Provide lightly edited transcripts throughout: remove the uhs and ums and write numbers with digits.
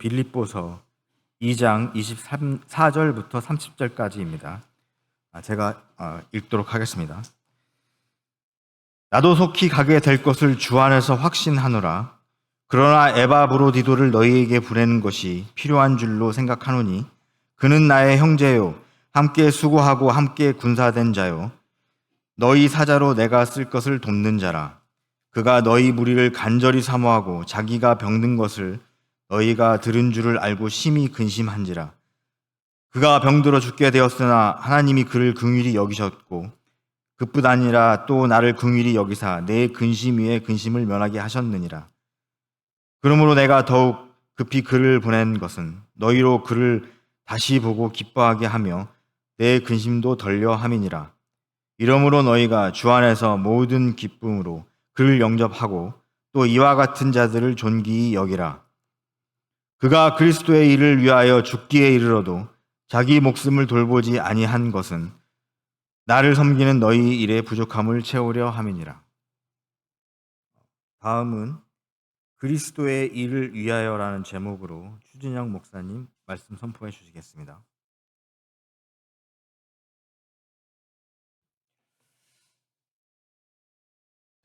빌립보서 2장 24절부터 30절까지입니다. 제가 읽도록 하겠습니다. 나도 속히 가게 될 것을 주 안에서 확신하노라. 그러나 에바브로디도를 너희에게 보내는 것이 필요한 줄로 생각하노니 그는 나의 형제요 함께 수고하고 함께 군사된 자요 너희 사자로 내가 쓸 것을 돕는 자라. 그가 너희 무리를 간절히 사모하고 자기가 병든 것을 너희가 들은 줄을 알고 심히 근심한지라. 그가 병들어 죽게 되었으나 하나님이 그를 긍휼히 여기셨고 그뿐 아니라 또 나를 긍휼히 여기사 내 근심 위에 근심을 면하게 하셨느니라. 그러므로 내가 더욱 급히 그를 보낸 것은 너희로 그를 다시 보고 기뻐하게 하며 내 근심도 덜려 함이니라. 이러므로 너희가 주 안에서 모든 기쁨으로 그를 영접하고 또 이와 같은 자들을 존귀히 여기라. 그가 그리스도의 일을 위하여 죽기에 이르러도 자기 목숨을 돌보지 아니한 것은 나를 섬기는 너희 일의 부족함을 채우려 함이니라. 다음은 그리스도의 일을 위하여라는 제목으로 추진영 목사님 말씀 선포해 주시겠습니다.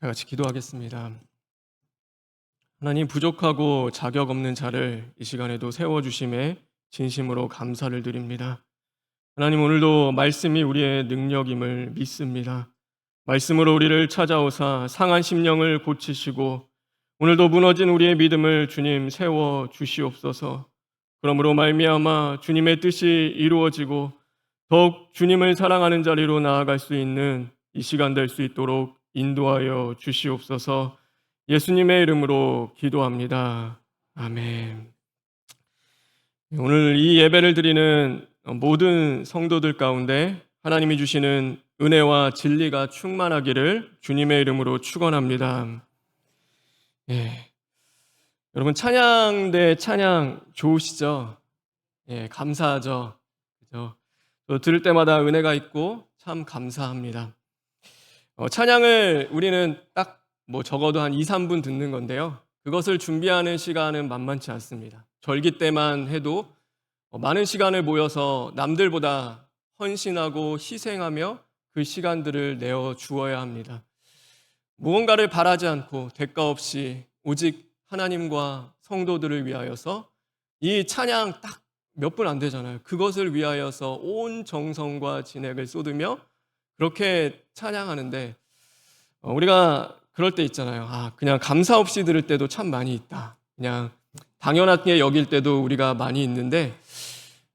다 같이 기도하겠습니다. 하나님, 부족하고 자격 없는 자를 이 시간에도 세워주심에 진심으로 감사를 드립니다. 하나님, 오늘도 말씀이 우리의 능력임을 믿습니다. 말씀으로 우리를 찾아오사 상한 심령을 고치시고 오늘도 무너진 우리의 믿음을 주님 세워주시옵소서. 그러므로 말미암아 주님의 뜻이 이루어지고 더욱 주님을 사랑하는 자리로 나아갈 수 있는 이 시간 될 수 있도록 인도하여 주시옵소서. 예수님의 이름으로 기도합니다. 아멘. 오늘 이 예배를 드리는 모든 성도들 가운데 하나님이 주시는 은혜와 진리가 충만하기를 주님의 이름으로 축원합니다. 여러분, 찬양 대 찬양 좋으시죠? 감사하죠. 그죠? 또 들을 때마다 은혜가 있고 참 감사합니다. 찬양을 우리는 딱 적어도 한 2, 3분 듣는 건데요. 그것을 준비하는 시간은 만만치 않습니다. 절기 때만 해도 많은 시간을 모여서 남들보다 헌신하고 희생하며 그 시간들을 내어 주어야 합니다. 무언가를 바라지 않고 대가 없이 오직 하나님과 성도들을 위하여서 이 찬양 딱 몇 분 안 되잖아요. 그것을 위하여서 온 정성과 진액을 쏟으며 그렇게 찬양하는데 우리가 그럴 때 있잖아요. 그냥 감사 없이 들을 때도 참 많이 있다. 그냥 당연하게 여길 때도 우리가 많이 있는데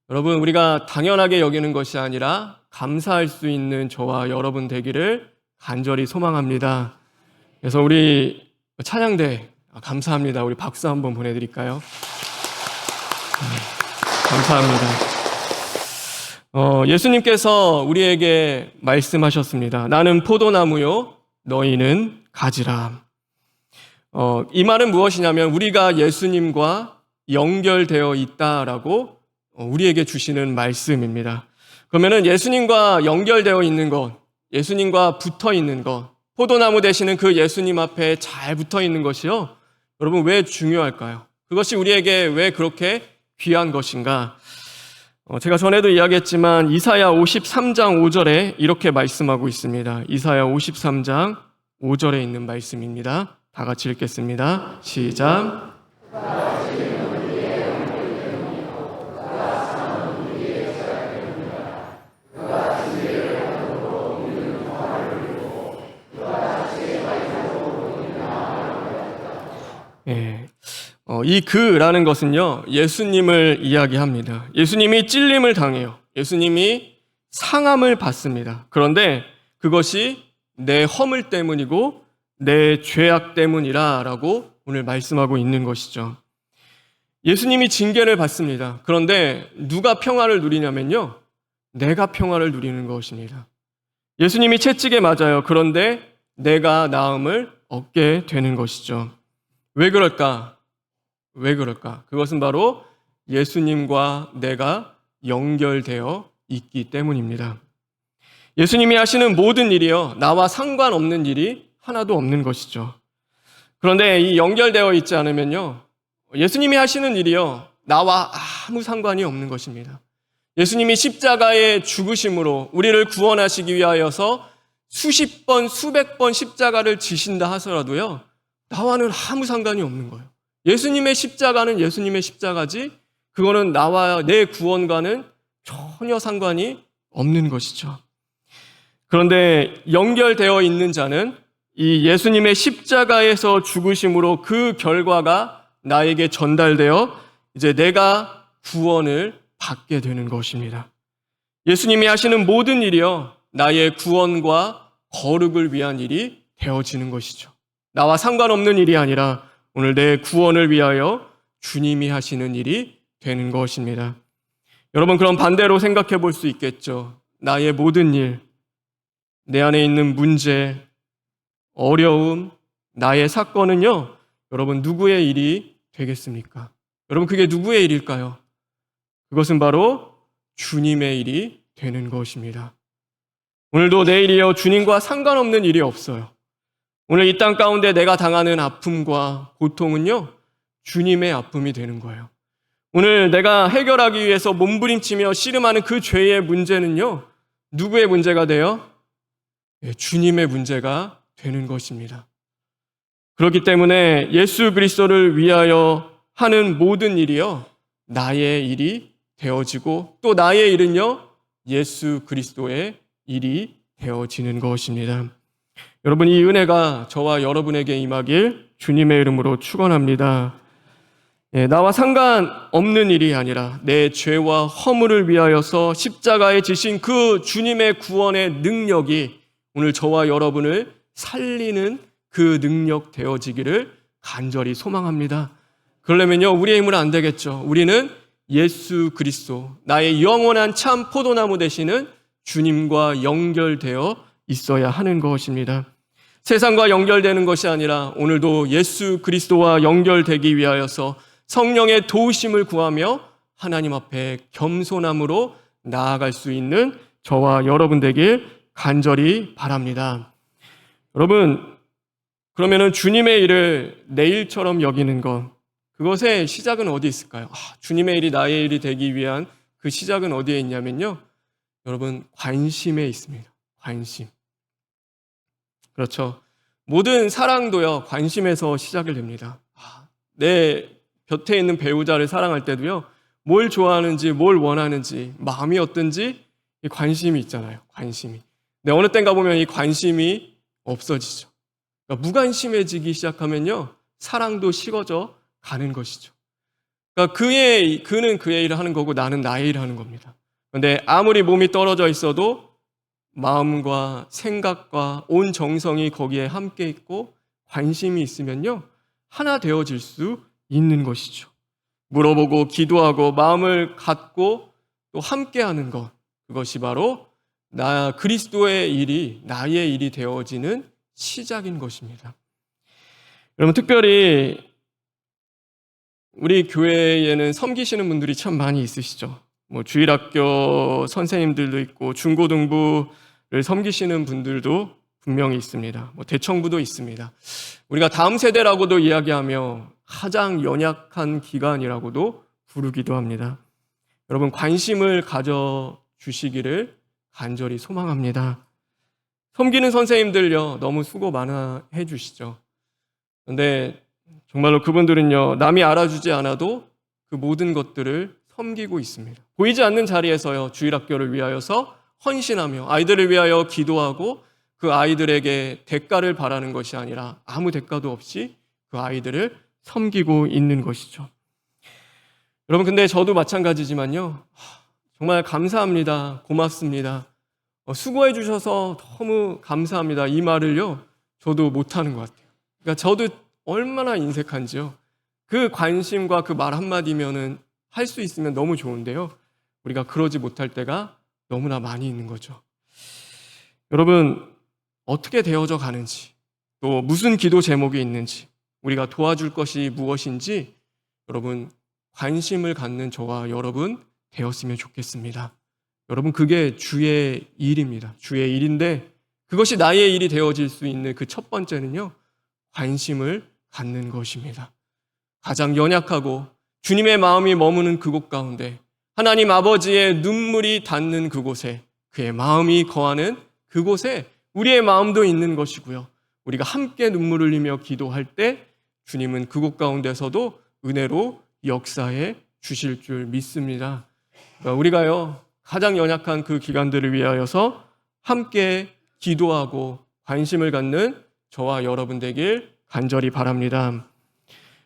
여러분, 우리가 당연하게 여기는 것이 아니라 감사할 수 있는 저와 여러분 되기를 간절히 소망합니다. 그래서 우리 찬양대 감사합니다. 우리 박수 한번 보내드릴까요? 감사합니다. 예수님께서 우리에게 말씀하셨습니다. 나는 포도나무요, 너희는 가지라. 이 말은 무엇이냐면 우리가 예수님과 연결되어 있다라고 우리에게 주시는 말씀입니다. 그러면은 예수님과 연결되어 있는 것, 예수님과 붙어 있는 것, 포도나무 되시는 그 예수님 앞에 잘 붙어 있는 것이요, 여러분 왜 중요할까요? 그것이 우리에게 왜 그렇게 귀한 것인가? 제가 전에도 이야기했지만 이사야 53장 5절에 이렇게 말씀하고 있습니다. 이사야 53장 5절에 있는 말씀입니다. 다 같이 읽겠습니다. 시작. 이 그라는 것은요, 예수님을 이야기합니다. 예수님이 찔림을 당해요. 예수님이 상함을 받습니다. 그런데 그것이 내 허물 때문이고 내 죄악 때문이라 라고 오늘 말씀하고 있는 것이죠. 예수님이 징계를 받습니다. 그런데 누가 평화를 누리냐면요, 내가 평화를 누리는 것입니다. 예수님이 채찍에 맞아요. 그런데 내가 나음을 얻게 되는 것이죠. 왜 그럴까? 왜 그럴까? 그것은 바로 예수님과 내가 연결되어 있기 때문입니다. 예수님이 하시는 모든 일이요, 나와 상관없는 일이 하나도 없는 것이죠. 그런데 이 연결되어 있지 않으면요, 예수님이 하시는 일이요, 나와 아무 상관이 없는 것입니다. 예수님이 십자가의 죽으심으로 우리를 구원하시기 위하여서 수십 번, 수백 번 십자가를 지신다 하더라도요, 나와는 아무 상관이 없는 거예요. 예수님의 십자가는 예수님의 십자가지, 그거는 나와 내 구원과는 전혀 상관이 없는 것이죠. 그런데 연결되어 있는 자는 이 예수님의 십자가에서 죽으심으로 그 결과가 나에게 전달되어 이제 내가 구원을 받게 되는 것입니다. 예수님이 하시는 모든 일이요, 나의 구원과 거룩을 위한 일이 되어지는 것이죠. 나와 상관없는 일이 아니라 오늘 내 구원을 위하여 주님이 하시는 일이 되는 것입니다. 여러분, 그럼 반대로 생각해 볼 수 있겠죠. 나의 모든 일, 내 안에 있는 문제, 어려움, 나의 사건은요, 여러분 누구의 일이 되겠습니까? 여러분, 그게 누구의 일일까요? 그것은 바로 주님의 일이 되는 것입니다. 오늘도 내 일이요, 주님과 상관없는 일이 없어요. 오늘 이 땅 가운데 내가 당하는 아픔과 고통은요, 주님의 아픔이 되는 거예요. 오늘 내가 해결하기 위해서 몸부림치며 씨름하는 그 죄의 문제는요, 누구의 문제가 돼요? 주님의 문제가 되는 것입니다. 그렇기 때문에 예수 그리스도를 위하여 하는 모든 일이요, 나의 일이 되어지고 또 나의 일은요, 예수 그리스도의 일이 되어지는 것입니다. 여러분, 이 은혜가 저와 여러분에게 임하길 주님의 이름으로 축원합니다. 나와 상관없는 일이 아니라 내 죄와 허물을 위하여서 십자가에 지신 그 주님의 구원의 능력이 오늘 저와 여러분을 살리는 그 능력 되어지기를 간절히 소망합니다. 그러려면요, 우리의 힘은 안 되겠죠. 우리는 예수 그리스도, 나의 영원한 참 포도나무 되시는 주님과 연결되어 있어야 하는 것입니다. 세상과 연결되는 것이 아니라 오늘도 예수 그리스도와 연결되기 위하여서 성령의 도우심을 구하며 하나님 앞에 겸손함으로 나아갈 수 있는 저와 여러분 되길 간절히 바랍니다. 여러분, 그러면은 주님의 일을 내 일처럼 여기는 것, 그것의 시작은 어디 있을까요? 주님의 일이 나의 일이 되기 위한 그 시작은 어디에 있냐면요, 여러분, 관심에 있습니다. 관심. 그렇죠. 모든 사랑도요, 관심에서 시작을 됩니다. 내 곁에 있는 배우자를 사랑할 때도요, 뭘 좋아하는지, 뭘 원하는지, 마음이 어떤지 이 관심이 있잖아요. 관심이. 근데 어느 때인가 보면 이 관심이 없어지죠. 그러니까 무관심해지기 시작하면요, 사랑도 식어져 가는 것이죠. 그러니까 그는 그의 일을 하는 거고 나는 나의 일을 하는 겁니다. 그런데 아무리 몸이 떨어져 있어도 마음과 생각과 온 정성이 거기에 함께 있고 관심이 있으면요, 하나 되어질 수 있는 것이죠. 물어보고 기도하고 마음을 갖고 또 함께하는 것, 그것이 바로 나 그리스도의 일이 나의 일이 되어지는 시작인 것입니다. 여러분, 특별히 우리 교회에는 섬기시는 분들이 참 많이 있으시죠. 주일학교 선생님들도 있고 중고등부를 섬기시는 분들도 분명히 있습니다. 대청부도 있습니다. 우리가 다음 세대라고도 이야기하며 가장 연약한 기간이라고도 부르기도 합니다. 여러분, 관심을 가져주시기를 간절히 소망합니다. 섬기는 선생님들요, 너무 수고 많아 해주시죠. 그런데 정말로 그분들은요, 남이 알아주지 않아도 그 모든 것들을 섬기고 있습니다. 보이지 않는 자리에서요, 주일학교를 위하여서 헌신하며 아이들을 위하여 기도하고 그 아이들에게 대가를 바라는 것이 아니라 아무 대가도 없이 그 아이들을 섬기고 있는 것이죠. 여러분, 근데 저도 마찬가지지만요, 정말 감사합니다. 고맙습니다. 수고해 주셔서 너무 감사합니다. 이 말을요, 저도 못하는 것 같아요. 그러니까 저도 얼마나 인색한지요. 그 관심과 그 말 한마디면은 할 수 있으면 너무 좋은데요, 우리가 그러지 못할 때가 너무나 많이 있는 거죠. 여러분, 어떻게 되어져 가는지, 또 무슨 기도 제목이 있는지, 우리가 도와줄 것이 무엇인지 여러분 관심을 갖는 저와 여러분 되었으면 좋겠습니다. 여러분, 그게 주의 일입니다. 주의 일인데 그것이 나의 일이 되어질 수 있는 그 첫 번째는요, 관심을 갖는 것입니다. 가장 연약하고 주님의 마음이 머무는 그곳 가운데, 하나님 아버지의 눈물이 닿는 그곳에, 그의 마음이 거하는 그곳에 우리의 마음도 있는 것이고요. 우리가 함께 눈물을 흘리며 기도할 때 주님은 그곳 가운데서도 은혜로 역사해 주실 줄 믿습니다. 그러니까 우리가요, 가장 연약한 그 기관들을 위하여서 함께 기도하고 관심을 갖는 저와 여러분 되길 간절히 바랍니다.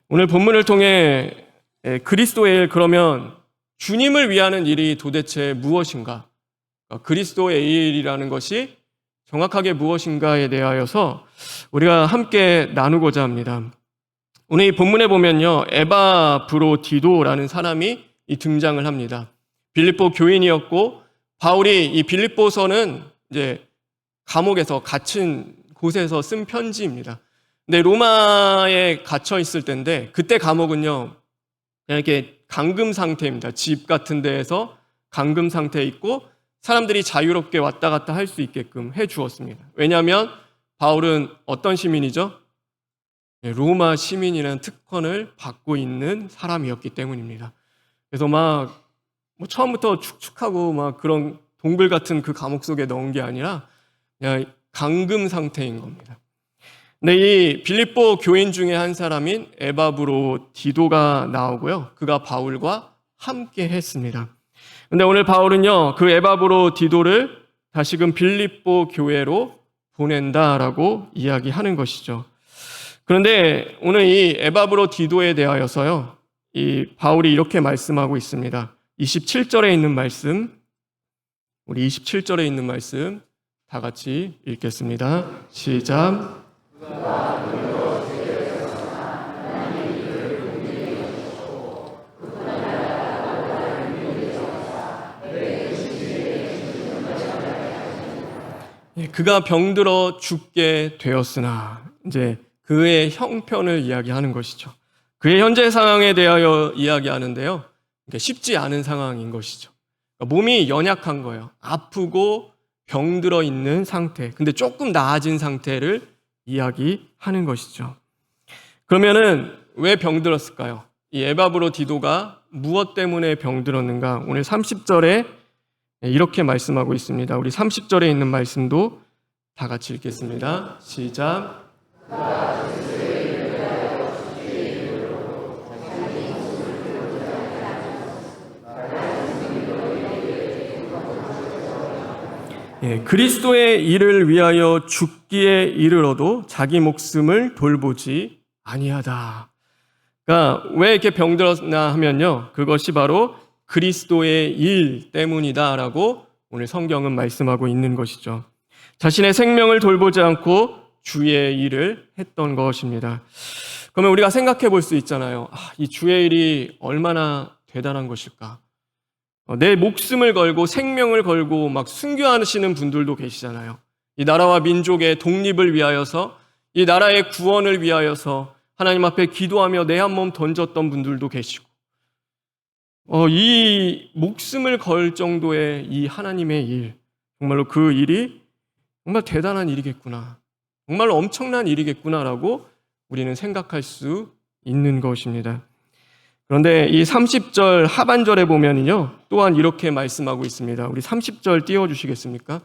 오늘 본문을 통해 그리스도의 일, 그러면 주님을 위하는 일이 도대체 무엇인가? 그리스도의 일이라는 것이 정확하게 무엇인가에 대하여서 우리가 함께 나누고자 합니다. 오늘 이 본문에 보면요, 에바브로디도라는 사람이 등장을 합니다. 빌립보 교인이었고, 바울이 이 빌립보서는 이제 감옥에서 갇힌 곳에서 쓴 편지입니다. 근데 로마에 갇혀 있을 때인데, 그때 감옥은요, 그냥 이렇게 감금 상태입니다. 집 같은 데에서 감금 상태에 있고 사람들이 자유롭게 왔다 갔다 할 수 있게끔 해 주었습니다. 왜냐하면 바울은 어떤 시민이죠? 로마 시민이라는 특권을 받고 있는 사람이었기 때문입니다. 그래서 처음부터 축축하고 그런 동굴 같은 그 감옥 속에 넣은 게 아니라 그냥 감금 상태인 겁니다. 근데 이 빌립보 교인 중에 한 사람인 에바브로디도가 나오고요. 그가 바울과 함께 했습니다. 근데 오늘 바울은요, 그 에바브로디도를 다시금 빌립보 교회로 보낸다라고 이야기하는 것이죠. 그런데 오늘 이 에바브로디도에 대하여서요, 이 바울이 이렇게 말씀하고 있습니다. 27절에 있는 말씀, 우리 27절에 있는 말씀 다 같이 읽겠습니다. 시작. 그가 병들어 죽게 되었으나, 이제 그의 형편을 이야기하는 것이죠. 그의 현재 상황에 대하여 이야기하는데요, 쉽지 않은 상황인 것이죠. 몸이 연약한 거예요. 아프고 병들어 있는 상태. 근데 조금 나아진 상태를 이야기하는 것이죠. 그러면은 왜 병들었을까요? 이 에바브로디도가 무엇 때문에 병들었는가? 오늘 30절에 이렇게 말씀하고 있습니다. 우리 30절에 있는 말씀도 다 같이 읽겠습니다. 시작. 그리스도의 일을 위하여 죽기에 이르러도 자기 목숨을 돌보지 아니하다. 그러니까 왜 이렇게 병들었나 하면요, 그것이 바로 그리스도의 일 때문이다라고 오늘 성경은 말씀하고 있는 것이죠. 자신의 생명을 돌보지 않고 주의 일을 했던 것입니다. 그러면 우리가 생각해 볼 수 있잖아요. 이 주의 일이 얼마나 대단한 것일까? 내 목숨을 걸고 생명을 걸고 순교하시는 분들도 계시잖아요. 이 나라와 민족의 독립을 위하여서, 이 나라의 구원을 위하여서 하나님 앞에 기도하며 내 한 몸 던졌던 분들도 계시고, 이 목숨을 걸 정도의 이 하나님의 일, 정말로 그 일이 정말 대단한 일이겠구나, 정말로 엄청난 일이겠구나라고 우리는 생각할 수 있는 것입니다. 그런데 이 30절 하반절에 보면요, 또한 이렇게 말씀하고 있습니다. 우리 30절 띄워주시겠습니까?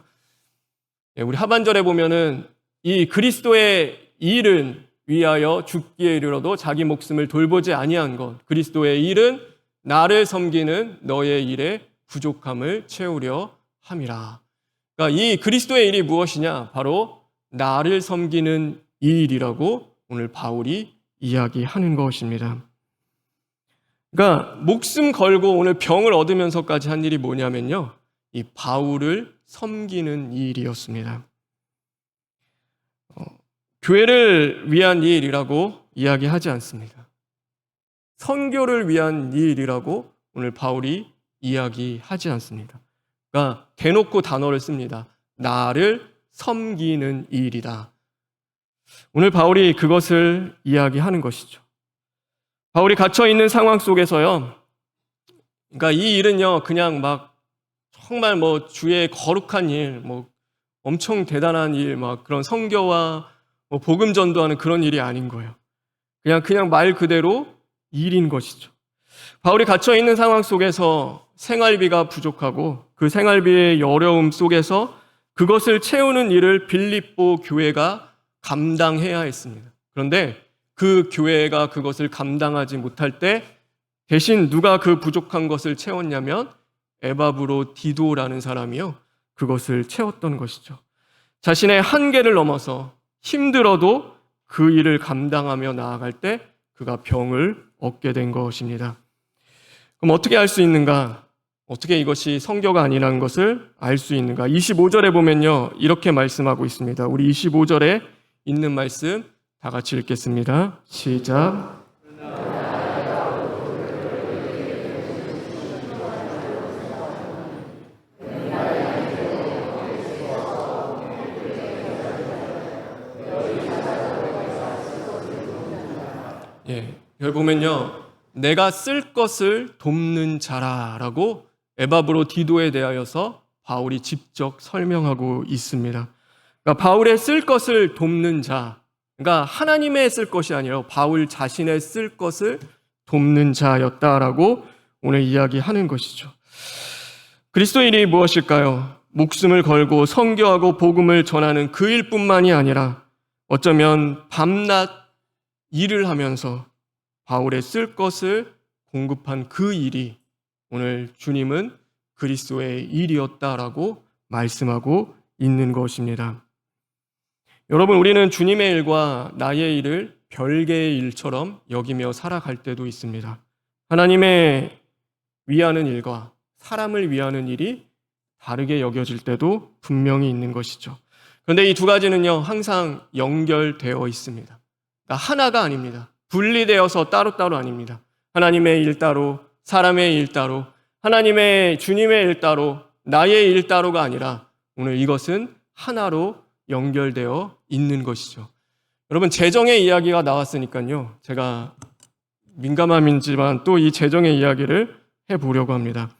우리 하반절에 보면은 이 그리스도의 일은 위하여 죽기에 이르러도 자기 목숨을 돌보지 아니한 것, 그리스도의 일은 나를 섬기는 너의 일에 부족함을 채우려 함이라. 그러니까 이 그리스도의 일이 무엇이냐? 바로 나를 섬기는 일이라고 오늘 바울이 이야기하는 것입니다. 그러니까 목숨 걸고 오늘 병을 얻으면서까지 한 일이 뭐냐면요, 이 바울을 섬기는 일이었습니다. 교회를 위한 일이라고 이야기하지 않습니다. 선교를 위한 일이라고 오늘 바울이 이야기하지 않습니다. 그러니까 대놓고 단어를 씁니다. 나를 섬기는 일이다. 오늘 바울이 그것을 이야기하는 것이죠. 바울이 갇혀 있는 상황 속에서요, 그러니까 이 일은요, 그냥 정말 주의 거룩한 일, 엄청 대단한 일, 그런 선교와 복음 전도하는 그런 일이 아닌 거예요. 그냥 말 그대로 일인 것이죠. 바울이 갇혀 있는 상황 속에서 생활비가 부족하고 그 생활비의 어려움 속에서 그것을 채우는 일을 빌립보 교회가 감당해야 했습니다. 그런데 그 교회가 그것을 감당하지 못할 때 대신 누가 그 부족한 것을 채웠냐면 에바브로디도라는 사람이요, 그것을 채웠던 것이죠. 자신의 한계를 넘어서 힘들어도 그 일을 감당하며 나아갈 때 그가 병을 얻게 된 것입니다. 그럼 어떻게 알 수 있는가? 어떻게 이것이 성교가 아니라는 것을 알 수 있는가? 25절에 보면요, 이렇게 말씀하고 있습니다. 우리 25절에 있는 말씀 다 같이 읽겠습니다. 시작. 여기 보면요, 내가 쓸 것을 돕는 자라라고 에바브로디도에 대하여서 바울이 직접 설명하고 있습니다. 그러니까 바울의 쓸 것을 돕는 자, 그러니까 하나님의 쓸 것이 아니라 바울 자신의 쓸 것을 돕는 자였다라고 오늘 이야기하는 것이죠. 그리스도의 일이 무엇일까요? 목숨을 걸고 선교하고 복음을 전하는 그 일뿐만이 아니라 어쩌면 밤낮 일을 하면서 바울의 쓸 것을 공급한 그 일이 오늘 주님은 그리스도의 일이었다라고 말씀하고 있는 것입니다. 여러분, 우리는 주님의 일과 나의 일을 별개의 일처럼 여기며 살아갈 때도 있습니다. 하나님의 위하는 일과 사람을 위하는 일이 다르게 여겨질 때도 분명히 있는 것이죠. 그런데 이 두 가지는요, 항상 연결되어 있습니다. 그러니까 하나가 아닙니다. 분리되어서 따로따로 아닙니다. 하나님의 일 따로, 사람의 일 따로, 하나님의 주님의 일 따로, 나의 일 따로가 아니라 오늘 이것은 하나로 연결되어 있는 것이죠. 여러분, 재정의 이야기가 나왔으니까요, 제가 민감함이지만 또 이 재정의 이야기를 해보려고 합니다.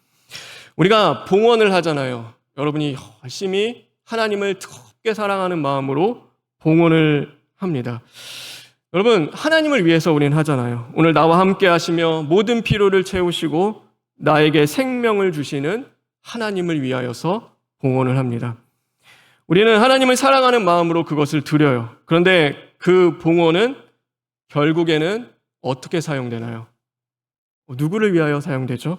우리가 봉헌을 하잖아요. 여러분이 열심히 하나님을 뜨겁게 사랑하는 마음으로 봉헌을 합니다. 여러분, 하나님을 위해서 우리는 하잖아요. 오늘 나와 함께 하시며 모든 필요를 채우시고 나에게 생명을 주시는 하나님을 위하여서 봉헌을 합니다. 우리는 하나님을 사랑하는 마음으로 그것을 드려요. 그런데 그 봉헌은 결국에는 어떻게 사용되나요? 누구를 위하여 사용되죠?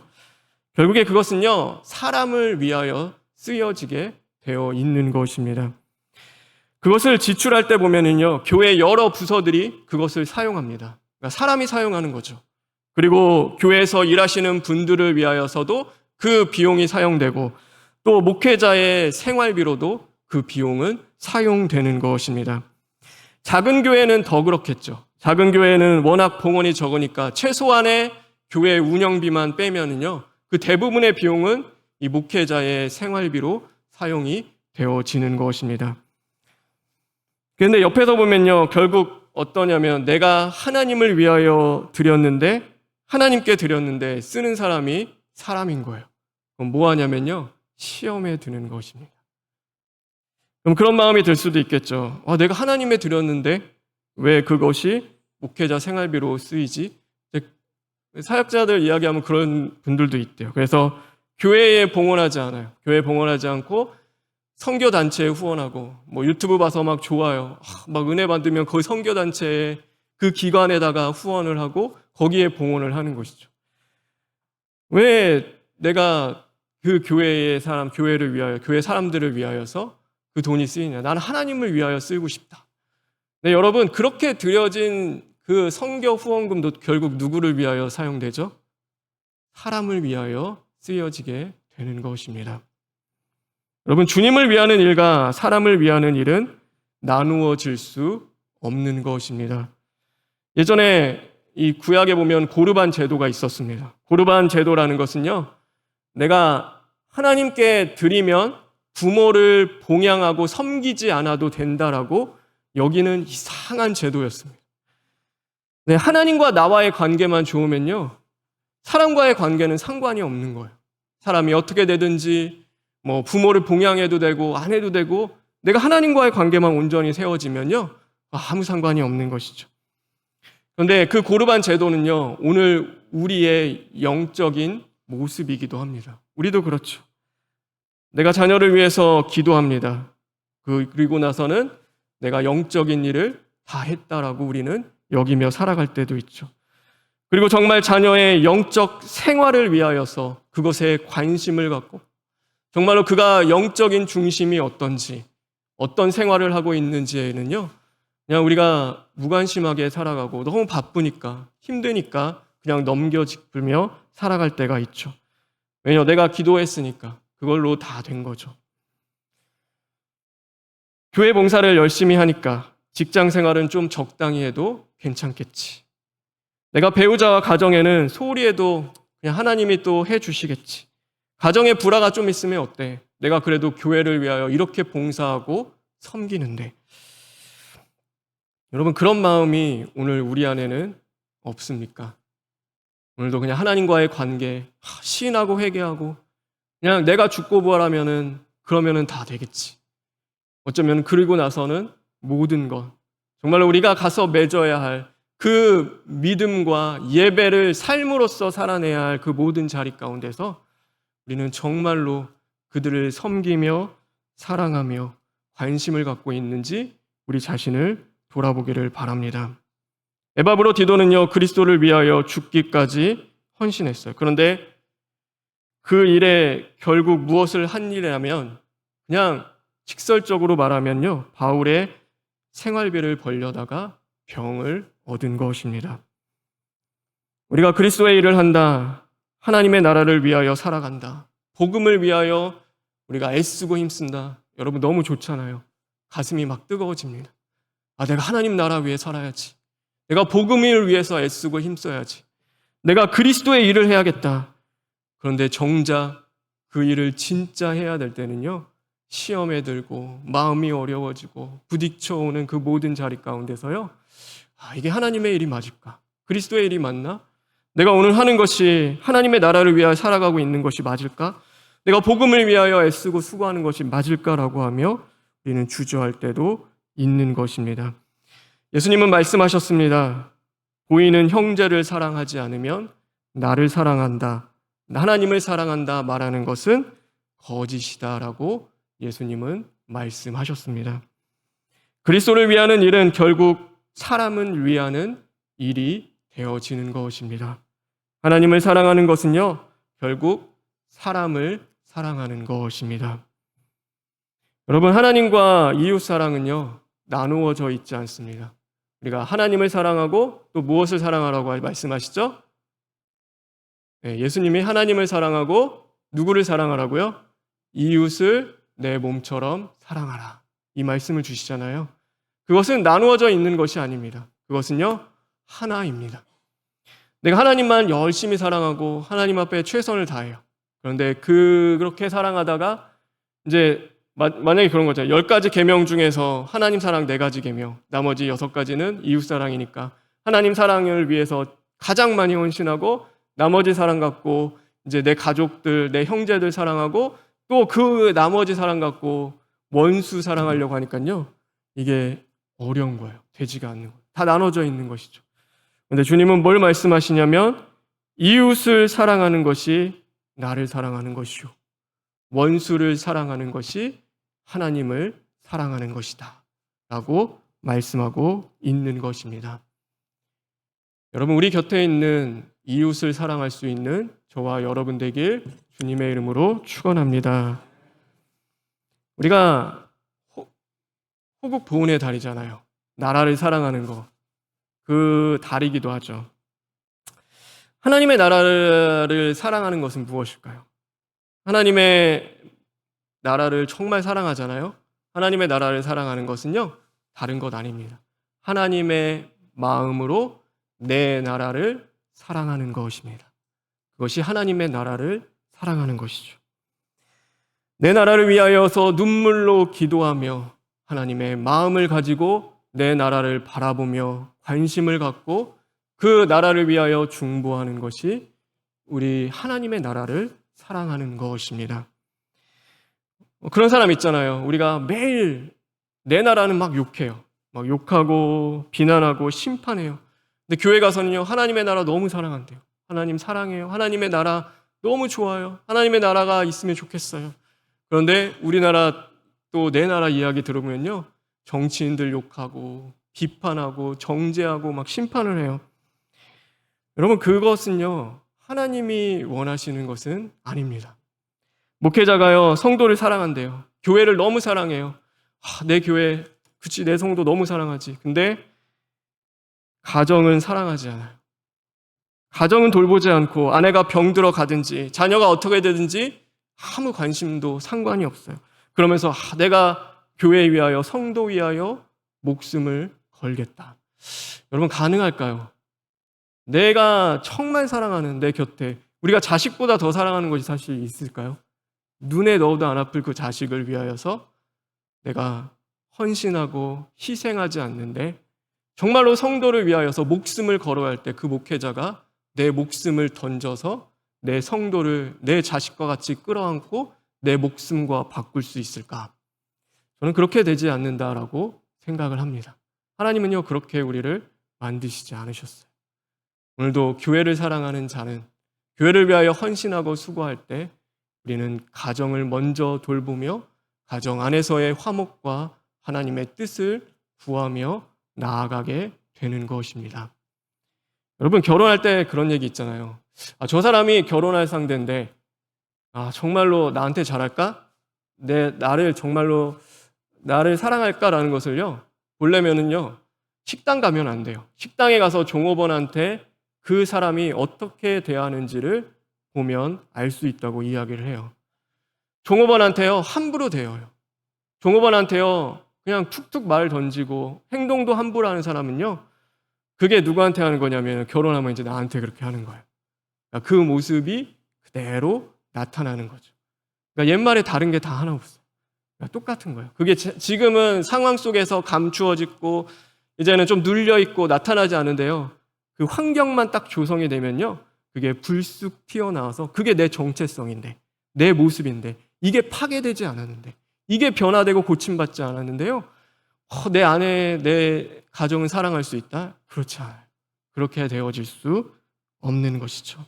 결국에 그것은요, 사람을 위하여 쓰여지게 되어 있는 것입니다. 그것을 지출할 때 보면은요, 교회 여러 부서들이 그것을 사용합니다. 그러니까 사람이 사용하는 거죠. 그리고 교회에서 일하시는 분들을 위하여서도 그 비용이 사용되고 또 목회자의 생활비로도 그 비용은 사용되는 것입니다. 작은 교회는 더 그렇겠죠. 작은 교회는 워낙 봉헌이 적으니까 최소한의 교회 운영비만 빼면은요, 그 대부분의 비용은 이 목회자의 생활비로 사용이 되어지는 것입니다. 그런데 옆에서 보면요, 결국 어떠냐면 내가 하나님을 위하여 드렸는데, 하나님께 드렸는데 쓰는 사람이 사람인 거예요. 그럼 뭐 하냐면요, 시험에 드는 것입니다. 그럼 그런 마음이 들 수도 있겠죠. 내가 하나님에 드렸는데 왜 그것이 목회자 생활비로 쓰이지? 사역자들 이야기하면 그런 분들도 있대요. 그래서 교회에 봉헌하지 않아요. 교회에 봉헌하지 않고 선교단체에 후원하고, 뭐 유튜브 봐서 막 좋아요, 막 은혜 받으면 그 선교단체에 그 기관에다가 후원을 하고 거기에 봉헌을 하는 것이죠. 왜 내가 그 교회의 사람, 교회를 위하여, 교회 사람들을 위하여서 그 돈이 쓰이냐? 나는 하나님을 위하여 쓰고 싶다. 네, 여러분, 그렇게 드려진 그 선교 후원금도 결국 누구를 위하여 사용되죠? 사람을 위하여 쓰여지게 되는 것입니다. 여러분, 주님을 위하는 일과 사람을 위하는 일은 나누어질 수 없는 것입니다. 예전에 이 구약에 보면 고르반 제도가 있었습니다. 고르반 제도라는 것은요, 내가 하나님께 드리면 부모를 봉양하고 섬기지 않아도 된다라고 여기는 이상한 제도였습니다. 네, 하나님과 나와의 관계만 좋으면요, 사람과의 관계는 상관이 없는 거예요. 사람이 어떻게 되든지 뭐 부모를 봉양해도 되고 안 해도 되고 내가 하나님과의 관계만 온전히 세워지면요, 아무 상관이 없는 것이죠. 그런데 그 고르반 제도는요, 오늘 우리의 영적인 모습이기도 합니다. 우리도 그렇죠. 내가 자녀를 위해서 기도합니다. 그리고 나서는 내가 영적인 일을 다 했다라고 우리는 여기며 살아갈 때도 있죠. 그리고 정말 자녀의 영적 생활을 위하여서 그것에 관심을 갖고 정말로 그가 영적인 중심이 어떤지, 어떤 생활을 하고 있는지에는요, 그냥 우리가 무관심하게 살아가고 너무 바쁘니까, 힘드니까 그냥 넘겨짚으며 살아갈 때가 있죠. 왜냐, 내가 기도했으니까 그걸로 다 된 거죠. 교회 봉사를 열심히 하니까 직장 생활은 좀 적당히 해도 괜찮겠지. 내가 배우자와 가정에는 소홀히 해도 그냥 하나님이 또 해주시겠지. 가정에 불화가 좀 있으면 어때? 내가 그래도 교회를 위하여 이렇게 봉사하고 섬기는데. 여러분, 그런 마음이 오늘 우리 안에는 없습니까? 오늘도 그냥 하나님과의 관계, 시인하고 회개하고 그냥 내가 죽고 부활하면은 그러면은 다 되겠지. 어쩌면 그리고 나서는 모든 것, 정말로 우리가 가서 맺어야 할 그 믿음과 예배를 삶으로써 살아내야 할 그 모든 자리 가운데서 우리는 정말로 그들을 섬기며 사랑하며 관심을 갖고 있는지 우리 자신을 돌아보기를 바랍니다. 에바브로디도는요, 그리스도를 위하여 죽기까지 헌신했어요. 그런데 그 일에 결국 무엇을 한 일이라면 그냥 직설적으로 말하면요, 바울의 생활비를 벌려다가 병을 얻은 것입니다. 우리가 그리스도의 일을 한다, 하나님의 나라를 위하여 살아간다, 복음을 위하여 우리가 애쓰고 힘쓴다. 여러분 너무 좋잖아요. 가슴이 막 뜨거워집니다. 내가 하나님 나라 위해 살아야지. 내가 복음을 위해서 애쓰고 힘써야지. 내가 그리스도의 일을 해야겠다. 그런데 정작 그 일을 진짜 해야 될 때는요, 시험에 들고 마음이 어려워지고 부딪혀오는 그 모든 자리 가운데서요, 이게 하나님의 일이 맞을까? 그리스도의 일이 맞나? 내가 오늘 하는 것이 하나님의 나라를 위하여 살아가고 있는 것이 맞을까? 내가 복음을 위하여 애쓰고 수고하는 것이 맞을까라고 하며 우리는 주저할 때도 있는 것입니다. 예수님은 말씀하셨습니다. 보이는 형제를 사랑하지 않으면 나를 사랑한다, 하나님을 사랑한다 말하는 것은 거짓이다라고 예수님은 말씀하셨습니다. 그리스도를 위하는 일은 결국 사람을 위하는 일이 되어지는 것입니다. 하나님을 사랑하는 것은요, 결국 사람을 사랑하는 것입니다. 여러분, 하나님과 이웃 사랑은요, 나누어져 있지 않습니다. 우리가 하나님을 사랑하고 또 무엇을 사랑하라고 말씀하시죠? 네, 예수님이 하나님을 사랑하고 누구를 사랑하라고요? 이웃을 내 몸처럼 사랑하라. 이 말씀을 주시잖아요. 그것은 나누어져 있는 것이 아닙니다. 그것은요, 하나입니다. 내가 하나님만 열심히 사랑하고 하나님 앞에 최선을 다해요. 그런데 그렇게 사랑하다가 이제 만약에 그런 거잖아요. 10가지 계명 중에서 하나님 사랑 4가지 계명, 나머지 6가지는 이웃 사랑이니까 하나님 사랑을 위해서 가장 많이 헌신하고 나머지 사랑 갖고 이제 내 가족들, 내 형제들 사랑하고 또 그 나머지 사랑 갖고 원수 사랑하려고 하니까요, 이게 어려운 거예요. 되지가 않는 거예요. 다 나눠져 있는 것이죠. 그런데 주님은 뭘 말씀하시냐면 이웃을 사랑하는 것이 나를 사랑하는 것이요, 원수를 사랑하는 것이 하나님을 사랑하는 것이다 라고 말씀하고 있는 것입니다. 여러분, 우리 곁에 있는 이웃을 사랑할 수 있는 저와 여러분 되길 주님의 이름으로 축원합니다. 우리가 호국 보훈의 달이잖아요. 나라를 사랑하는 거, 그 달이기도 하죠. 하나님의 나라를 사랑하는 것은 무엇일까요? 하나님의 나라를 정말 사랑하잖아요. 하나님의 나라를 사랑하는 것은요, 다른 것 아닙니다. 하나님의 마음으로 내 나라를 사랑하는 것입니다. 그것이 하나님의 나라를 사랑하는 것이죠. 내 나라를 위하여서 눈물로 기도하며 하나님의 마음을 가지고 내 나라를 바라보며 관심을 갖고 그 나라를 위하여 중보하는 것이 우리 하나님의 나라를 사랑하는 것입니다. 그런 사람 있잖아요. 우리가 매일 내 나라는 막 욕해요. 막 욕하고 비난하고 심판해요. 근데 교회 가서는요, 하나님의 나라 너무 사랑한대요. 하나님 사랑해요. 하나님의 나라 너무 좋아요. 하나님의 나라가 있으면 좋겠어요. 그런데 우리나라 또 내 나라 이야기 들어보면요. 정치인들 욕하고 비판하고 정죄하고 막 심판을 해요. 여러분 그것은요. 하나님이 원하시는 것은 아닙니다. 목회자가요. 성도를 사랑한대요. 교회를 너무 사랑해요. 내 교회, 그치 내 성도 너무 사랑하지. 근데 가정은 사랑하지 않아요. 가정은 돌보지 않고 아내가 병들어 가든지 자녀가 어떻게 되든지 아무 관심도 상관이 없어요. 그러면서 내가 교회 위하여 성도 위하여 목숨을 걸겠다. 여러분 가능할까요? 내가 정말 사랑하는 내 곁에 우리가 자식보다 더 사랑하는 것이 사실 있을까요? 눈에 넣어도 안 아플 그 자식을 위하여서 내가 헌신하고 희생하지 않는데 정말로 성도를 위하여서 목숨을 걸어야 할 때 그 목회자가 내 목숨을 던져서 내 성도를 내 자식과 같이 끌어안고 내 목숨과 바꿀 수 있을까? 저는 그렇게 되지 않는다라고 생각을 합니다. 하나님은요 그렇게 우리를 만드시지 않으셨어요. 오늘도 교회를 사랑하는 자는 교회를 위하여 헌신하고 수고할 때 우리는 가정을 먼저 돌보며 가정 안에서의 화목과 하나님의 뜻을 구하며 나아가게 되는 것입니다. 여러분 결혼할 때 그런 얘기 있잖아요. 저 사람이 결혼할 상대인데 정말로 나한테 잘할까? 나를 정말로 나를 사랑할까라는 것을요 보려면은요 식당 가면 안 돼요. 식당에 가서 종업원한테 그 사람이 어떻게 대하는지를 보면 알 수 있다고 이야기를 해요. 종업원한테요 함부로 대해요. 종업원한테요 그냥 툭툭 말 던지고 행동도 함부로 하는 사람은요 그게 누구한테 하는 거냐면 결혼하면 이제 나한테 그렇게 하는 거예요. 그러니까 그 모습이 그대로 나타나는 거죠. 그러니까 옛말에 다른 게 다 하나 없어요. 그러니까 똑같은 거예요. 그게 지금은 상황 속에서 감추어지고 이제는 좀 눌려있고 나타나지 않은데요. 그 환경만 딱 조성이 되면요. 그게 불쑥 튀어나와서 그게 내 정체성인데 내 모습인데 이게 파괴되지 않았는데 이게 변화되고 고침받지 않았는데요. 내 안에 내 가정은 사랑할 수 있다? 그렇지 않아요. 그렇게 되어질 수 없는 것이죠.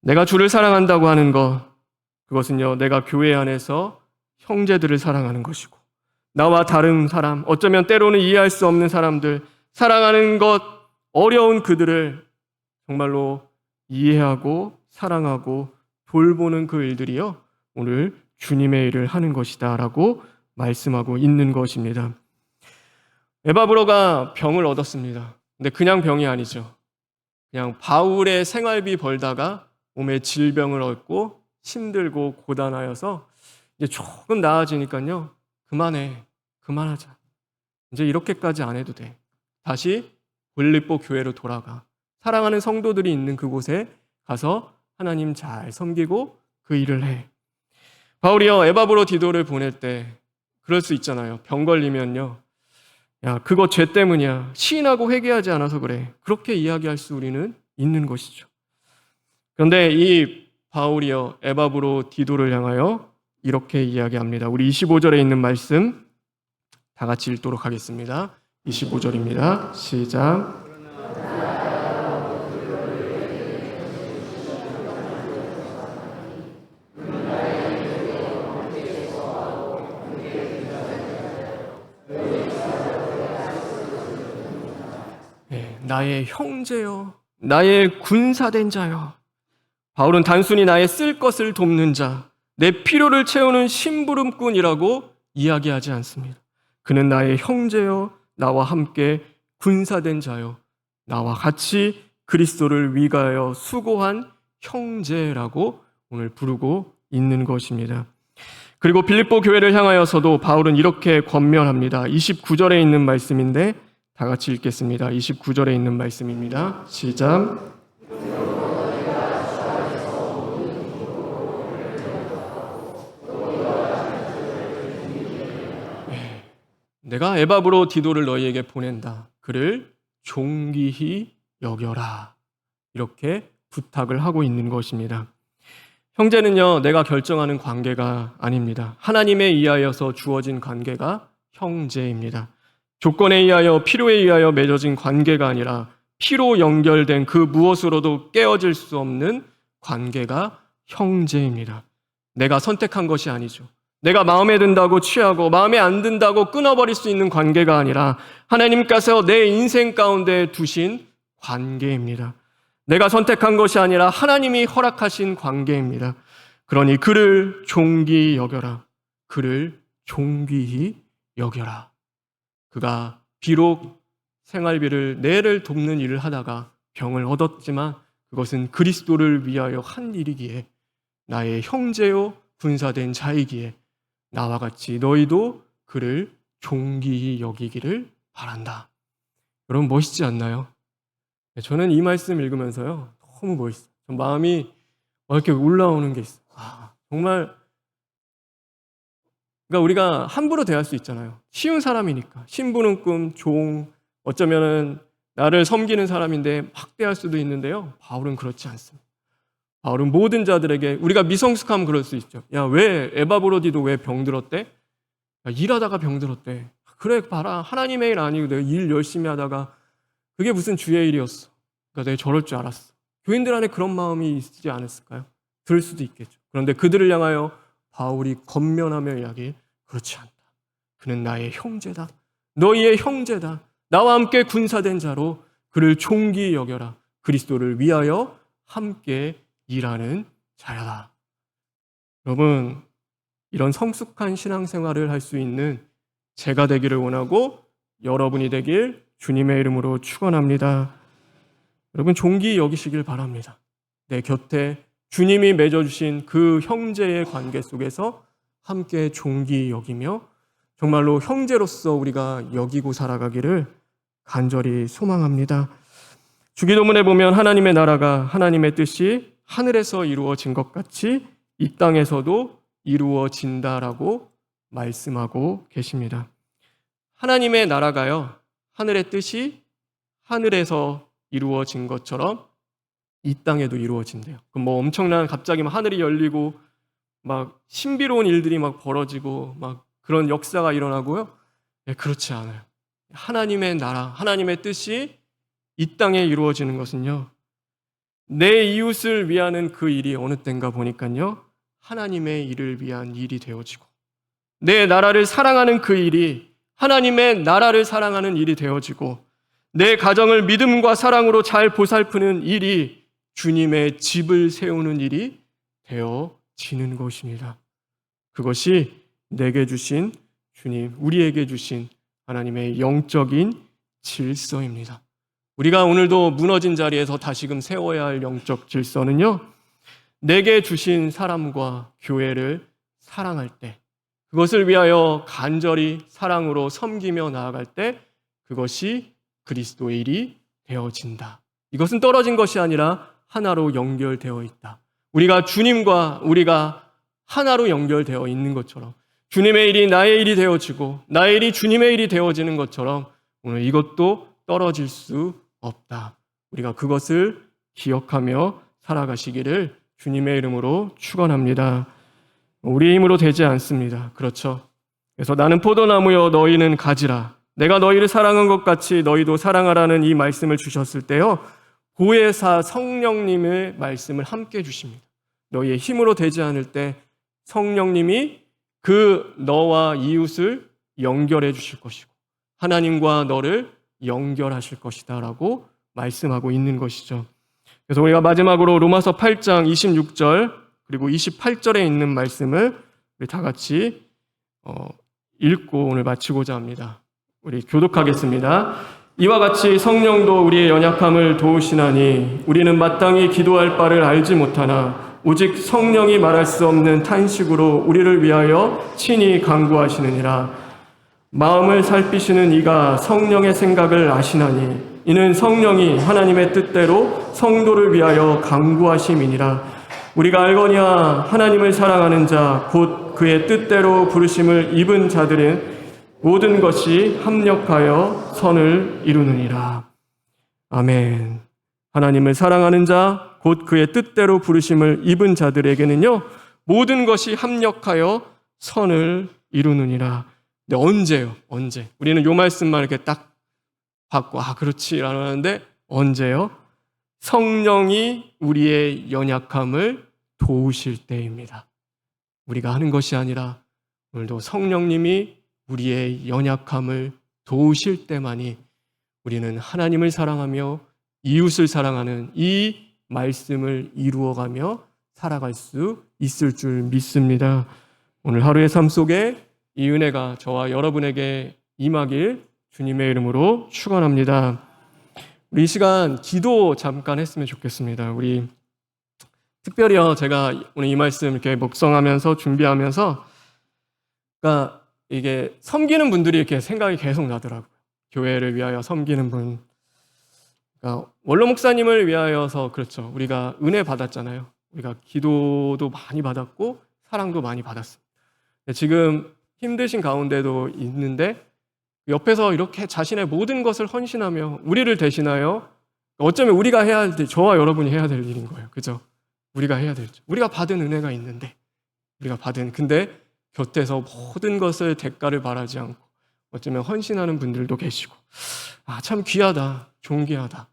내가 주를 사랑한다고 하는 것, 그것은요, 내가 교회 안에서 형제들을 사랑하는 것이고, 나와 다른 사람, 어쩌면 때로는 이해할 수 없는 사람들, 사랑하는 것, 어려운 그들을 정말로 이해하고 사랑하고 돌보는 그 일들이요, 오늘 주님의 일을 하는 것이다 라고 말씀하고 있는 것입니다. 에바브로가 병을 얻었습니다. 근데 그냥 병이 아니죠. 그냥 바울의 생활비 벌다가 몸에 질병을 얻고 힘들고 고단하여서 이제 조금 나아지니까요. 그만하자. 이제 이렇게까지 안 해도 돼. 다시 빌립보 교회로 돌아가. 사랑하는 성도들이 있는 그곳에 가서 하나님 잘 섬기고 그 일을 해. 바울이요, 에바브로 디도를 보낼 때 그럴 수 있잖아요. 병 걸리면요. 야, 그거 죄 때문이야. 시인하고 회개하지 않아서 그래. 그렇게 이야기할 수 우리는 있는 것이죠. 그런데 이 바울이요, 에바브로 디도를 향하여 이렇게 이야기합니다. 우리 25절에 있는 말씀 다 같이 읽도록 하겠습니다. 25절입니다. 시작. 나의 형제요, 나의 군사된 자요. 바울은 단순히 나의 쓸 것을 돕는 자, 내 필요를 채우는 심부름꾼이라고 이야기하지 않습니다. 그는 나의 형제요, 나와 함께 군사된 자요, 나와 같이 그리스도를 위하여 수고한 형제라고 오늘 부르고 있는 것입니다. 그리고 빌립보 교회를 향하여서도 바울은 이렇게 권면합니다. 29절에 있는 말씀인데 다 같이 읽겠습니다. 29절에 있는 말씀입니다. 시작. 내가 에바브로 디도를 너희에게 보낸다. 그를 존귀히 여겨라. 이렇게 부탁을 하고 있는 것입니다. 형제는요, 내가 결정하는 관계가 아닙니다. 하나님에 의하여서 주어진 관계가 형제입니다. 조건에 의하여 필요에 의하여 맺어진 관계가 아니라 피로 연결된 그 무엇으로도 깨어질 수 없는 관계가 형제입니다. 내가 선택한 것이 아니죠. 내가 마음에 든다고 취하고 마음에 안 든다고 끊어버릴 수 있는 관계가 아니라 하나님께서 내 인생 가운데 두신 관계입니다. 내가 선택한 것이 아니라 하나님이 허락하신 관계입니다. 그러니 그를 존귀히 여겨라. 그를 존귀히 여겨라. 그가 비록 생활비를 내를 돕는 일을 하다가 병을 얻었지만 그것은 그리스도를 위하여 한 일이기에 나의 형제요 군사된 자이기에 나와 같이 너희도 그를 존귀히 여기기를 바란다. 여러분 멋있지 않나요? 저는 이 말씀 읽으면서요 너무 멋있어요. 좀 마음이 이렇게 올라오는 게 있어요. 정말 그러니까 우리가 함부로 대할 수 있잖아요. 쉬운 사람이니까 신부는 꿈, 종, 어쩌면은 나를 섬기는 사람인데 막 대할 수도 있는데요. 바울은 그렇지 않습니다. 바울은 모든 자들에게 우리가 미성숙하면 그럴 수 있죠. 야, 왜 에바브로디도 왜 병들었대? 야, 일하다가 병들었대. 그래 봐라. 하나님의 일 아니고 내가 일 열심히 하다가 그게 무슨 주의 일이었어. 그러니까 내가 저럴 줄 알았어. 교인들 안에 그런 마음이 있지 않았을까요? 들을 수도 있겠죠. 그런데 그들을 향하여 바울이 권면하며 이야기 그렇지 않다. 그는 나의 형제다. 너희의 형제다. 나와 함께 군사된 자로 그를 존귀히 여겨라. 그리스도를 위하여 함께 일하는 자야다. 여러분, 이런 성숙한 신앙생활을 할 수 있는 제가 되기를 원하고 여러분이 되길 주님의 이름으로 축원합니다. 여러분 존귀히 여기시길 바랍니다. 내 곁에 주님이 맺어주신 그 형제의 관계 속에서 함께 존귀히 여기며 정말로 형제로서 우리가 여기고 살아가기를 간절히 소망합니다. 주기도문에 보면 하나님의 나라가 하나님의 뜻이 하늘에서 이루어진 것 같이 이 땅에서도 이루어진다라고 말씀하고 계십니다. 하나님의 나라가요, 하늘의 뜻이 하늘에서 이루어진 것처럼 이 땅에도 이루어진대요. 그럼 뭐 엄청난 갑자기 막 하늘이 열리고 막 신비로운 일들이 막 벌어지고 막 그런 역사가 일어나고요? 네, 그렇지 않아요. 하나님의 나라, 하나님의 뜻이 이 땅에 이루어지는 것은요, 내 이웃을 위하는 그 일이 어느 때인가 보니까요, 하나님의 일을 위한 일이 되어지고, 내 나라를 사랑하는 그 일이 하나님의 나라를 사랑하는 일이 되어지고, 내 가정을 믿음과 사랑으로 잘 보살피는 일이 주님의 집을 세우는 일이 되어지는 것입니다. 그것이 내게 주신 주님, 우리에게 주신 하나님의 영적인 질서입니다. 우리가 오늘도 무너진 자리에서 다시금 세워야 할 영적 질서는요, 내게 주신 사람과 교회를 사랑할 때, 그것을 위하여 간절히 사랑으로 섬기며 나아갈 때 그것이 그리스도의 일이 되어진다. 이것은 떨어진 것이 아니라 하나로 연결되어 있다. 우리가 주님과 우리가 하나로 연결되어 있는 것처럼 주님의 일이 나의 일이 되어지고 나의 일이 주님의 일이 되어지는 것처럼 오늘 이것도 떨어질 수 없다. 우리가 그것을 기억하며 살아가시기를 주님의 이름으로 축원합니다. 우리 힘으로 되지 않습니다. 그렇죠? 그래서 나는 포도나무여 너희는 가지라. 내가 너희를 사랑한 것 같이 너희도 사랑하라는 이 말씀을 주셨을 때요, 보혜사 성령님의 말씀을 함께 주십니다. 너희의 힘으로 되지 않을 때 성령님이 그 너와 이웃을 연결해 주실 것이고 하나님과 너를 연결하실 것이다 라고 말씀하고 있는 것이죠. 그래서 우리가 마지막으로 로마서 8장 26절 그리고 28절에 있는 말씀을 우리 다 같이 읽고 오늘 마치고자 합니다. 우리 교독하겠습니다. 이와 같이 성령도 우리의 연약함을 도우시나니 우리는 마땅히 기도할 바를 알지 못하나 오직 성령이 말할 수 없는 탄식으로 우리를 위하여 친히 간구하시느니라. 마음을 살피시는 이가 성령의 생각을 아시나니 이는 성령이 하나님의 뜻대로 성도를 위하여 간구하심이니라. 우리가 알거니와 하나님을 사랑하는 자 곧 그의 뜻대로 부르심을 입은 자들은 모든 것이 합력하여 선을 이루느니라. 아멘. 하나님을 사랑하는 자 곧 그의 뜻대로 부르심을 입은 자들에게는요, 모든 것이 합력하여 선을 이루느니라. 근데 언제요? 언제? 우리는 요 말씀만 이렇게 딱 받고 그렇지라고 하는데 언제요? 성령이 우리의 연약함을 도우실 때입니다. 우리가 하는 것이 아니라 오늘도 성령님이 우리의 연약함을 도우실 때만이 우리는 하나님을 사랑하며 이웃을 사랑하는 이 말씀을 이루어가며 살아갈 수 있을 줄 믿습니다. 오늘 하루의 삶 속에 이 은혜가 저와 여러분에게 임하길 주님의 이름으로 축원합니다. 우리 이 시간 기도 잠깐 했으면 좋겠습니다. 우리 특별히요, 제가 오늘 이 말씀 이렇게 묵상하면서 준비하면서, 그러니까 이게 섬기는 분들이 이렇게 생각이 계속 나더라고요. 교회를 위하여 섬기는 분. 그러니까 원로 목사님을 위하여서 그렇죠. 우리가 은혜 받았잖아요. 우리가 기도도 많이 받았고 사랑도 많이 받았습니다. 지금 힘드신 가운데도 있는데 옆에서 이렇게 자신의 모든 것을 헌신하며 우리를 대신하여 어쩌면 우리가 해야 할 일, 저와 여러분이 해야 될 일인 거예요. 그죠? 우리가 해야 되죠. 우리가 받은 은혜가 있는데, 근데 곁에서 모든 것을 대가를 바라지 않고 어쩌면 헌신하는 분들도 계시고, 참 귀하다, 존귀하다.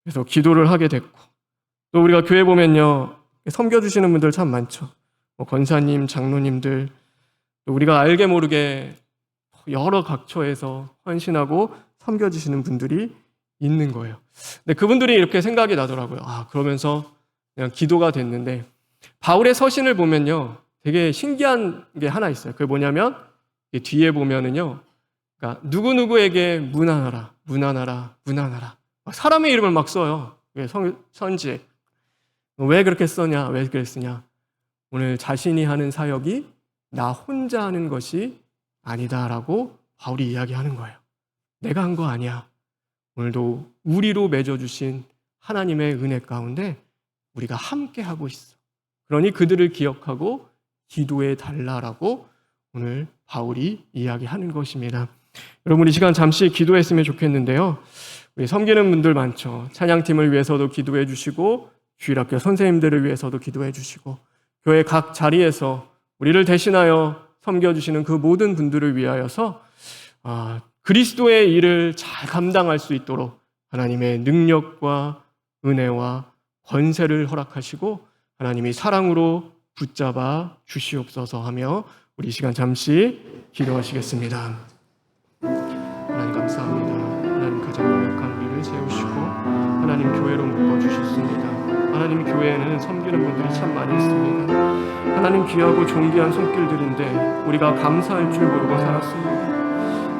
그래서 기도를 하게 됐고, 또 우리가 교회 보면요, 섬겨주시는 분들 참 많죠. 권사님, 장로님들, 또 우리가 알게 모르게 여러 각처에서 헌신하고 섬겨주시는 분들이 있는 거예요. 근데 그분들이 이렇게 생각이 나더라고요. 그러면서 그냥 기도가 됐는데, 바울의 서신을 보면요, 되게 신기한 게 하나 있어요. 그게 뭐냐면 뒤에 보면은요, 그러니까 누구누구에게 문안하라, 문안하라, 문안하라. 사람의 이름을 막 써요. 선지에. 왜 그렇게 써냐? 왜 그렇게 쓰냐? 오늘 자신이 하는 사역이 나 혼자 하는 것이 아니다라고 바울이 이야기하는 거예요. 내가 한 거 아니야. 오늘도 우리로 맺어주신 하나님의 은혜 가운데 우리가 함께 하고 있어. 그러니 그들을 기억하고 기도해 달라라고 오늘 바울이 이야기하는 것입니다. 여러분, 이 시간 잠시 기도했으면 좋겠는데요. 우리 섬기는 분들 많죠. 찬양팀을 위해서도 기도해 주시고, 주일학교 선생님들을 위해서도 기도해 주시고, 교회 각 자리에서 우리를 대신하여 섬겨주시는 그 모든 분들을 위하여서 그리스도의 일을 잘 감당할 수 있도록 하나님의 능력과 은혜와 권세를 허락하시고 하나님이 사랑으로 붙잡아 주시옵소서 하며 우리 시간 잠시 기도하시겠습니다. 하나님 감사합니다. 하나님 가장 연약한 우리를 세우시고 하나님 교회로 묶어주셨습니다. 하나님 교회에는 섬기는 분들이 참 많이 있습니다. 하나님 귀하고 존귀한 손길들인데 우리가 감사할 줄 모르고 살았습니다.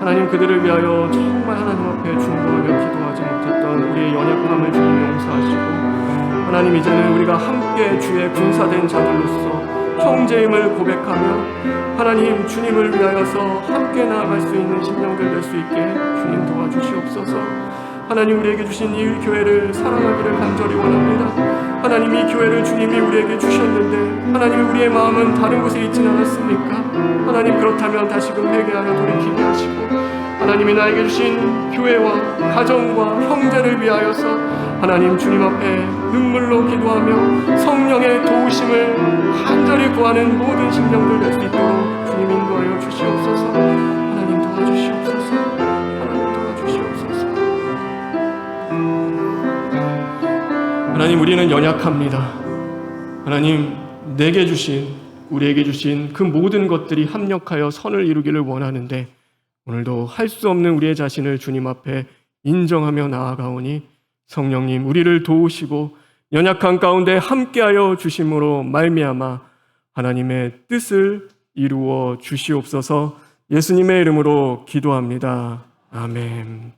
하나님 그들을 위하여 정말 하나님 앞에 중보하며 기도하지 못했던 우리의 연약함을 주님 용서하시고 하나님 이제는 우리가 함께 주의 군사된 자들로서 형제임을 고백하며 하나님 주님을 위하여서 함께 나아갈 수 있는 심령들 될 수 있게 주님 도와주시옵소서. 하나님 우리에게 주신 이 교회를 사랑하기를 간절히 원합니다. 하나님 이 교회를 주님이 우리에게 주셨는데 하나님 우리의 마음은 다른 곳에 있지는 않았습니까? 하나님 그렇다면 다시금 회개하여 돌이키게 하시고 하나님이 나에게 주신 교회와 가정과 형제를 위하여서 하나님 주님 앞에 눈물로 기도하며 성령의 도우심을 간절히 구하는 모든 심령들 될 수 있도록 주님 인도하여 주시옵소서. 하나님 도와주시옵소서. 하나님 도와주시옵소서. 하나님 우리는 연약합니다. 하나님 내게 주신 우리에게 주신 그 모든 것들이 합력하여 선을 이루기를 원하는데 오늘도 할 수 없는 우리의 자신을 주님 앞에 인정하며 나아가오니 성령님 우리를 도우시고 연약한 가운데 함께하여 주심으로 말미암아 하나님의 뜻을 이루어 주시옵소서. 예수님의 이름으로 기도합니다. 아멘.